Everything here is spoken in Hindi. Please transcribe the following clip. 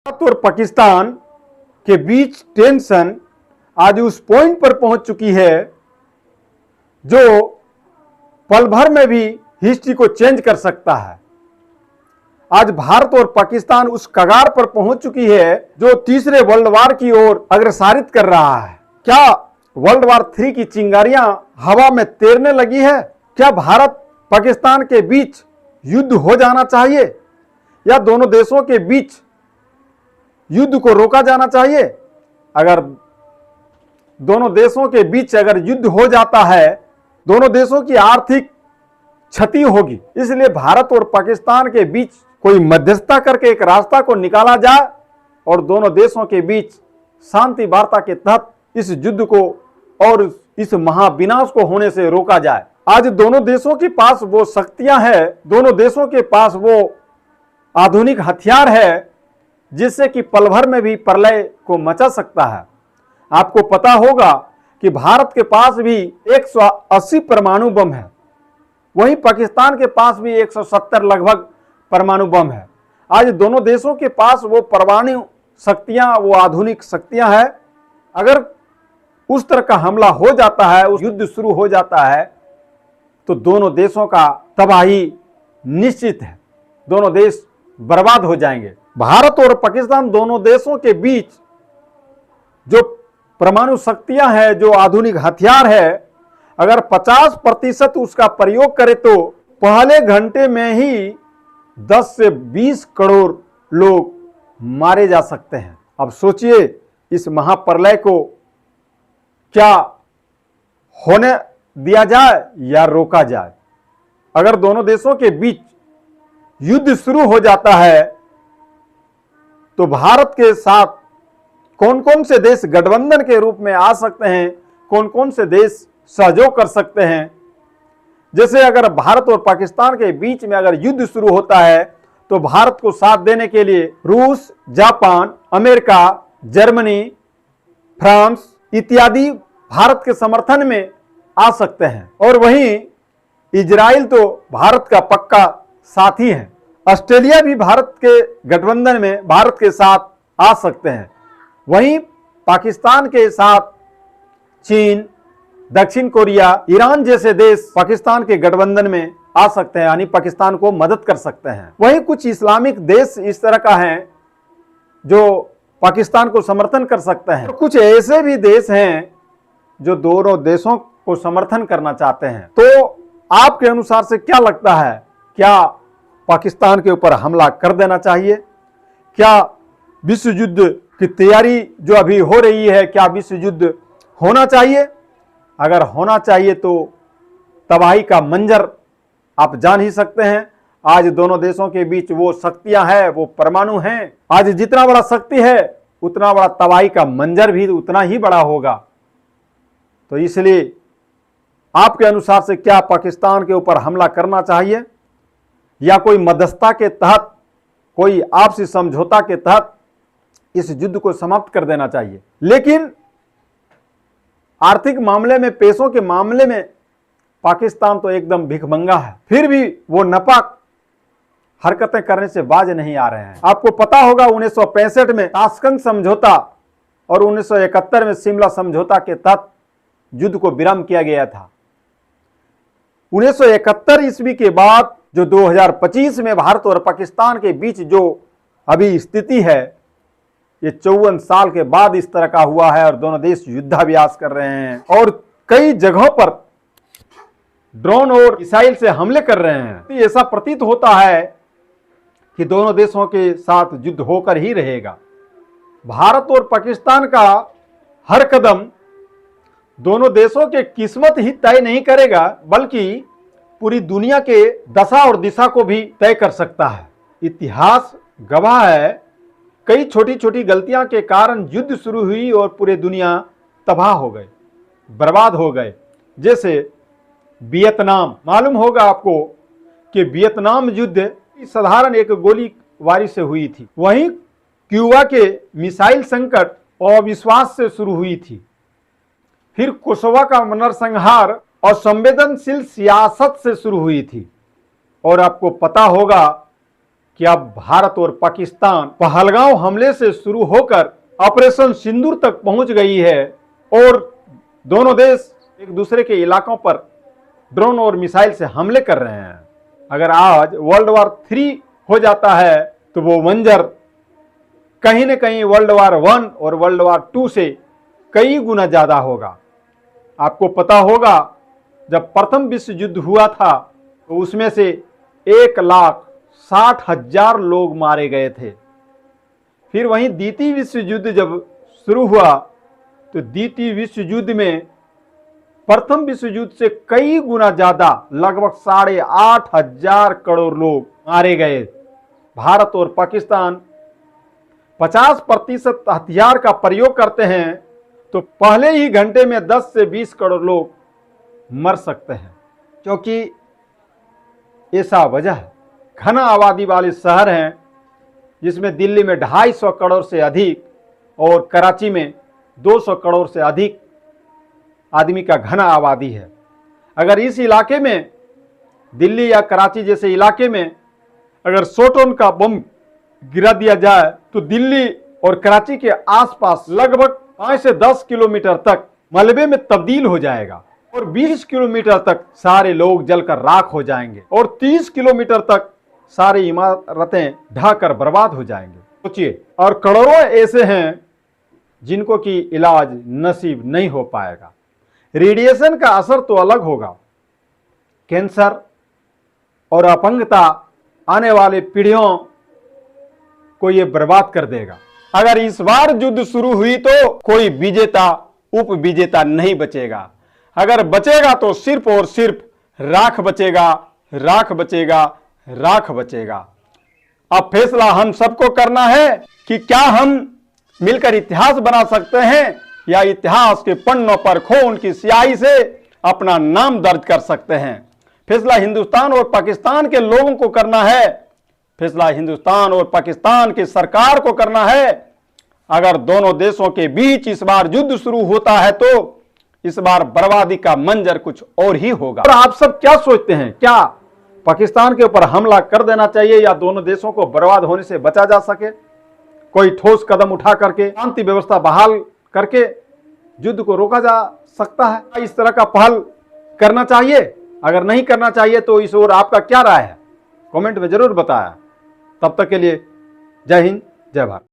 भारत और पाकिस्तान के बीच टेंशन आज उस पॉइंट पर पहुंच चुकी है जो पल भर में भी हिस्ट्री को चेंज कर सकता है। आज भारत और पाकिस्तान उस कगार पर पहुंच चुकी है जो तीसरे वर्ल्ड वार की ओर अग्रसारित कर रहा है। क्या वर्ल्ड वार 3 की चिंगारियां हवा में तैरने लगी है? क्या भारत पाकिस्तान के बीच युद्ध हो जाना चाहिए या दोनों देशों के बीच युद्ध को रोका जाना चाहिए? अगर दोनों देशों के बीच अगर युद्ध हो जाता है, दोनों देशों की आर्थिक क्षति होगी। इसलिए भारत और पाकिस्तान के बीच कोई मध्यस्थता करके एक रास्ता को निकाला जाए और दोनों देशों के बीच शांति वार्ता के तहत इस युद्ध को और इस महाविनाश को होने से रोका जाए। आज दोनों देशों के पास वो शक्तियां हैं, दोनों देशों के पास वो आधुनिक हथियार है जिससे कि पल भर में भी प्रलय को मचा सकता है। आपको पता होगा कि भारत के पास भी 180 परमाणु बम है, वहीं पाकिस्तान के पास भी 170 लगभग परमाणु बम है। आज दोनों देशों के पास वो परमाणु शक्तियां, वो आधुनिक शक्तियां हैं। अगर उस तरह का हमला हो जाता है, उस युद्ध शुरू हो जाता है, तो दोनों देशों का तबाही निश्चित है, दोनों देश बर्बाद हो जाएंगे। भारत और पाकिस्तान दोनों देशों के बीच जो परमाणु शक्तियां हैं, जो आधुनिक हथियार है, अगर 50% उसका प्रयोग करे तो पहले घंटे में ही 10 से 20 करोड़ लोग मारे जा सकते हैं। अब सोचिए इस महाप्रलय को क्या होने दिया जाए या रोका जाए। अगर दोनों देशों के बीच युद्ध शुरू हो जाता है तो भारत के साथ कौन कौन से देश गठबंधन के रूप में आ सकते हैं, कौन कौन से देश सहयोग कर सकते हैं। जैसे अगर भारत और पाकिस्तान के बीच में अगर युद्ध शुरू होता है तो भारत को साथ देने के लिए रूस, जापान, अमेरिका, जर्मनी, फ्रांस इत्यादि भारत के समर्थन में आ सकते हैं। और वहीं इजराइल तो भारत का पक्का साथी है। ऑस्ट्रेलिया भी भारत के गठबंधन में भारत के साथ आ सकते हैं। वहीं पाकिस्तान के साथ चीन, दक्षिण कोरिया, ईरान जैसे देश पाकिस्तान के गठबंधन में आ सकते हैं, यानी पाकिस्तान को मदद कर सकते हैं। वहीं कुछ इस्लामिक देश इस तरह का है जो पाकिस्तान को समर्थन कर सकते हैं। और कुछ ऐसे भी देश हैं जो दोनों देशों को समर्थन करना चाहते हैं। तो आपके अनुसार से क्या लगता है, क्या पाकिस्तान के ऊपर हमला कर देना चाहिए? क्या विश्व युद्ध की तैयारी जो अभी हो रही है, क्या विश्व युद्ध होना चाहिए? अगर होना चाहिए तो तबाही का मंजर आप जान ही सकते हैं। आज दोनों देशों के बीच वो शक्तियां हैं, वो परमाणु हैं। आज जितना बड़ा शक्ति है उतना बड़ा तबाही का मंजर भी उतना ही बड़ा होगा। तो इसलिए आपके अनुसार से क्या पाकिस्तान के ऊपर हमला करना चाहिए या कोई मध्यस्थता के तहत, कोई आपसी समझौता के तहत इस युद्ध को समाप्त कर देना चाहिए? लेकिन आर्थिक मामले में, पैसों के मामले में पाकिस्तान तो एकदम भिखमंगा है, फिर भी वो नापाक हरकतें करने से बाज नहीं आ रहे हैं। आपको पता होगा 1965 में ताशकंद समझौता और 1971 में शिमला समझौता के तहत युद्ध को विराम किया गया था। 1971 ईस्वी के बाद जो 2025 में भारत और पाकिस्तान के बीच जो अभी स्थिति है, ये 54 साल के बाद इस तरह का हुआ है और दोनों देश युद्धाभ्यास कर रहे हैं और कई जगहों पर ड्रोन और मिसाइल से हमले कर रहे हैं। तो ऐसा प्रतीत होता है कि दोनों देशों के साथ युद्ध होकर ही रहेगा। भारत और पाकिस्तान का हर कदम दोनों देशों के किस्मत ही तय नहीं करेगा, बल्कि पूरी दुनिया के दशा और दिशा को भी तय कर सकता है। इतिहास गवाह है, कई छोटी छोटी गलतियां के कारण युद्ध शुरू हुई और पूरी दुनिया तबाह हो गए, बर्बाद हो गए। जैसे वियतनाम, मालूम होगा आपको कि वियतनाम युद्ध साधारण एक गोलीबारी से हुई थी। वहीं क्यूबा के मिसाइल संकट और विश्वास से शुरू हुई थी। फिर कोसोवा का नरसंहार और संवेदनशील सियासत से शुरू हुई थी। और आपको पता होगा कि अब भारत और पाकिस्तान पहलगांव हमले से शुरू होकर ऑपरेशन सिंदूर तक पहुंच गई है और दोनों देश एक दूसरे के इलाकों पर ड्रोन और मिसाइल से हमले कर रहे हैं। अगर आज वर्ल्ड वार 3 हो जाता है तो वो मंजर कहीं न कहीं वर्ल्ड वार 1 और वर्ल्ड वार 2 से कई गुना ज्यादा होगा। आपको पता होगा जब प्रथम विश्व युद्ध हुआ था तो उसमें से 1,60,000 लोग मारे गए थे। फिर वहीं द्वितीय विश्व युद्ध जब शुरू हुआ तो द्वितीय विश्व युद्ध में प्रथम विश्व युद्ध से कई गुना ज्यादा लगभग 8,500 करोड़ लोग मारे गए। भारत और पाकिस्तान 50% हथियार का प्रयोग करते हैं तो पहले ही घंटे में 10 से 20 करोड़ लोग मर सकते हैं, क्योंकि ऐसा वजह है। घना आबादी वाले शहर हैं जिसमें दिल्ली में 250 करोड़ से अधिक और कराची में 200 करोड़ से अधिक आदमी का घना आबादी है। अगर इस इलाके में, दिल्ली या कराची जैसे इलाके में अगर 100 टन का बम गिरा दिया जाए तो दिल्ली और कराची के आसपास लगभग 5 से 10 किलोमीटर तक मलबे में तब्दील हो जाएगा और 20 किलोमीटर तक सारे लोग जलकर राख हो जाएंगे और 30 किलोमीटर तक सारी इमारतें ढहकर बर्बाद हो जाएंगे। सोचिए, और करोड़ों ऐसे हैं जिनको कि इलाज नसीब नहीं हो पाएगा। रेडिएशन का असर तो अलग होगा, कैंसर और अपंगता आने वाले पीढ़ियों को ये बर्बाद कर देगा। अगर इस बार युद्ध शुरू हुई तो कोई विजेता उप विजेता नहीं बचेगा। अगर बचेगा तो सिर्फ और सिर्फ राख बचेगा, राख बचेगा, राख बचेगा। अब फैसला हम सबको करना है कि क्या हम मिलकर इतिहास बना सकते हैं या इतिहास के पन्नों पर खून की स्याही से अपना नाम दर्ज कर सकते हैं। फैसला हिंदुस्तान और पाकिस्तान के लोगों को करना है, फैसला हिंदुस्तान और पाकिस्तान की सरकार को करना है। अगर दोनों देशों के बीच इस बार युद्ध शुरू होता है तो इस बार बर्बादी का मंजर कुछ और ही होगा। और आप सब क्या सोचते हैं, क्या पाकिस्तान के ऊपर हमला कर देना चाहिए या दोनों देशों को बर्बाद होने से बचा जा सके? कोई ठोस कदम उठा करके शांति व्यवस्था बहाल करके युद्ध को रोका जा सकता है? इस तरह का पहल करना चाहिए? अगर नहीं करना चाहिए तो इस ओर आपका क्या राय है? कमेंट में जरूर बताएं। तब तक के लिए जय हिंद, जय भारत।